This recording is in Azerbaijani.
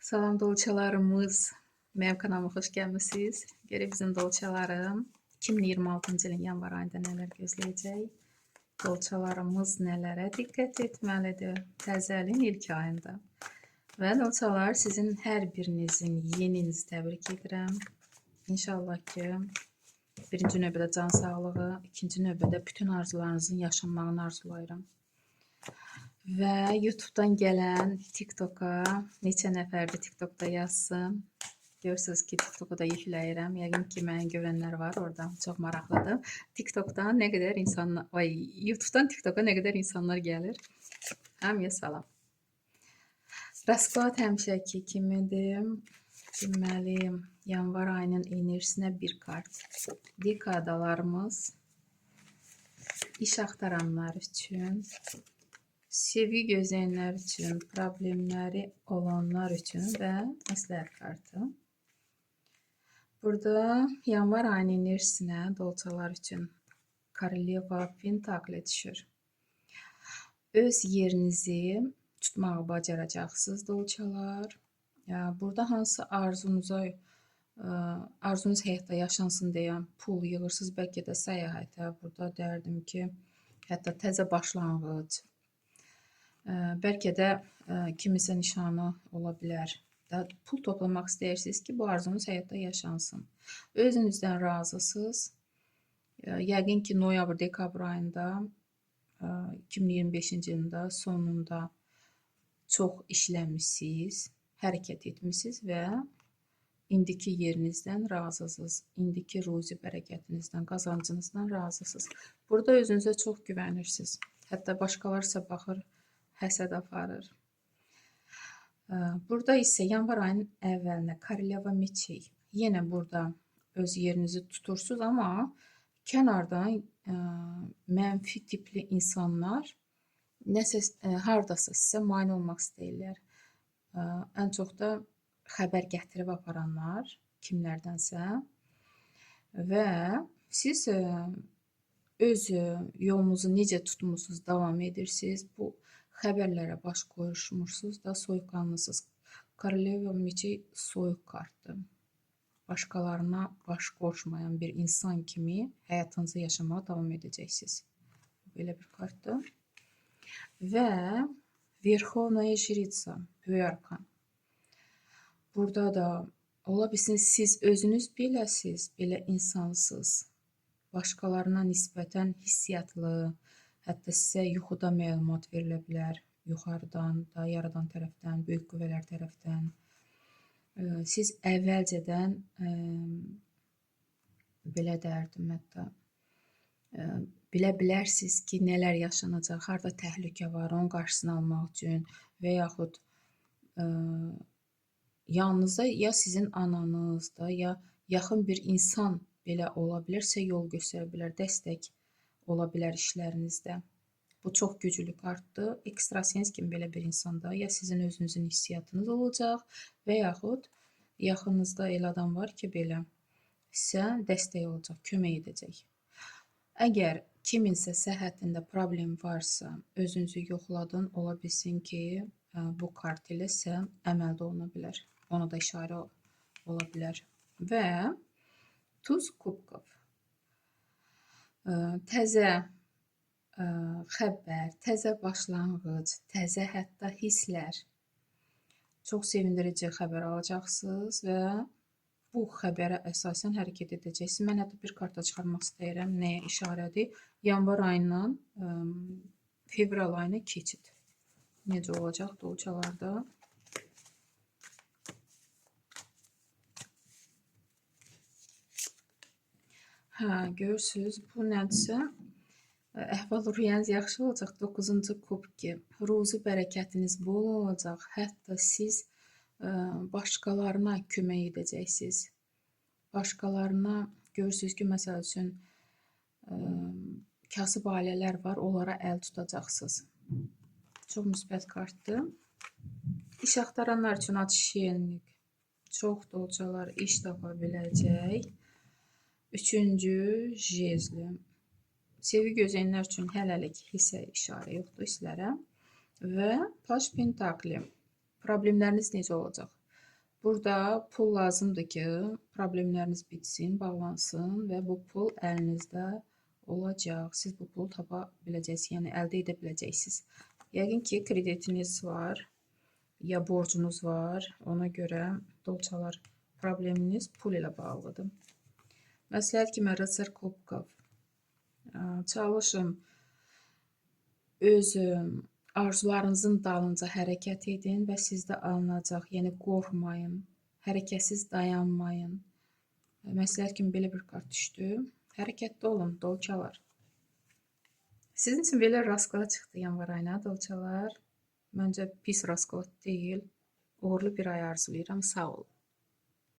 Salam dolçalarımız. Mənim kanalıma xoş gəlmisiniz. Görək bizim dolçalarım 2026-cı ilin yanvar ayında nələr gözləyəcək. Dolçalarımız nələrə diqqət etməlidir təzə ilin ilk ayında. Və dolçalar sizin hər birinizin yeninizi təbrik edirəm. İnşallah ki, birinci növbədə can sağlığı, ikinci növbədə bütün arzularınızın yaşanmağını arzulayıram. Və YouTube'dan gələn TikTok'a neçə nəfərdir TikTok'da yazsın. Görürsünüz ki, TikTok'u da yükləyirəm. Yəqin ki, məni görənlər var orada. Çox maraqlıdır. TikTok'dan nə qədər insanlar, YouTube'dan TikTok'a nə qədər insanlar gəlir. Hamıya salam. Rasklad həmişəki kimidir. Deməli, yanvar ayının enerjisinə bir kart. Dekadalarımız iş axtaranlar üçün, sevgi gözləyənlər üçün, problemləri olanlar üçün və məsləhət kartı. Burada yanvar ayının enerjisinə dolçalar üçün Koroleva Pentakli düşür. Öz yerinizi tutmağı bacaracaqsınız dolçalar. Burada hansı arzunuz həyatda yaşansın deyə pul yığırsınız, bəlkə də səyahətə. Burada dərdim ki, hətta təzə başlanğıc. Bəlkə də kimisə nişanı ola bilər. Pul toplamaq istəyirsiniz ki, bu arzunuz həyatda yaşansın. Özünüzdən razısınız. Yəqin ki, noyabr-dekabr ayında 2025-ci ilində sonunda çox işləmişsiniz, hərəkət etmişsiniz və indiki yerinizdən razısınız. İndiki ruzi bərəkətinizdən, qazancınızdan razısınız. Burada özünüzə çox güvənirsiniz. Hətta başqalarsa baxır, həsəd aparır. Burada isə yanvar ayının əvvəlinə Koroleva Meçey. Yenə burada öz yerinizi tutursunuz, amma kənardan mənfi tipli insanlar nəsə hardasa sizə mane olmaq istəyirlər. Ən çox da xəbər gətirib aparanlar kimlərdənsə və siz öz yolunuzu necə tutmusunuz, davam edirsiniz. Bu xəbərlərə baş qoşmursunuz da, soyuqqanlısınız. Koroleva Meçey soyuq kartdır. Başqalarına baş qoşmayan bir insan kimi həyatınızı yaşamağa davam edəcəksiniz. Belə bir kartdır. Və Verxovnaya Jritsa, Böyük Arkan. Burada da ola bilsin siz özünüz beləsiz, belə insansınız. Başqalarına nisbətən hissiyatlı, hətta sizə yuxuda məlumat verilə bilər. Yuxarıdan da, yaradan tərəfdən, böyük qüvvələr tərəfdən. Siz əvvəlcədən belə dərdim, hətta bilə bilərsiniz ki, nələr yaşanacaq, harada təhlükə var, onun qarşısını almaq üçün və yaxud yanınızda ya sizin ananız da, ya yaxın bir insan belə ola bilərsə yol göstərə bilər, dəstək ola bilər işlərinizdə. Bu çox güclü kartdır. Ekstrasens kimi belə bir insanda ya sizin özünüzün hissiyatınız olacaq və yaxud yaxınızda elə adam var ki, belə sizə dəstək olacaq, kömək edəcək. Əgər kiminsə səhhətində problem varsa, özünüzü yoxladın, ola bilsin ki, bu kart ilə sizə əməldə oluna bilər. Ona da işarə ola bilər. Və Tuz kubkov. Təzə xəbər, təzə başlanğıc, təzə hətta hisslər. Çox sevindirici xəbər alacaqsınız və bu xəbərə əsasən hərəkət edəcəksiniz. Mən hətta bir karta çıxarmaq istəyirəm. Nəyə işarədir? Yanvar ayından fevral ayına keçid. Necə olacaq dolçalarda? Görürsünüz, bu nədirsə? Əhval-ruhiyyəniz yaxşı olacaq. 9-cu kubki. Ruzi bərəkətiniz bol olacaq. Hətta siz başqalarına kömək edəcəksiniz. Başqalarına görürsünüz ki, məsəl üçün kasıb ailələr var, onlara əl tutacaqsınız. Çox müsbət kartdır. İş axtaranlar üçün atşiyenlik. Çox dolçalar iş tapa biləcək. 3-cü jezli. Sevgi gözləyənlər üçün hələlik hissə işarə yoxdur hisslərə. Və Paş Pentakli. Problemləriniz necə olacaq? Burada pul lazımdır ki problemləriniz bitsin, bağlansın və bu pul əlinizdə olacaq. Siz bu pulu tapa biləcəksiniz, yəni əldə edə biləcəksiniz. Yəqin ki, kreditiniz var, ya borcunuz var. Ona görə dolçalar probleminiz pul ilə bağlıdır. Məsləhət kimi Rıtsar Kubkov. Çalışın öz arzularınızın dalınca hərəkət edin və sizdə alınacaq. Yəni qorxmayın, hərəkətsiz dayanmayın. Məsləhət kimi belə bir kart düşdü. Hərəkətdə olun, dolçalar. Sizin üçün belə rasklad çıxdı yanvar ayına, dolçalar. Məncə pis rasklad deyil. Uğurlu bir ay arzulayıram. Sağ olun.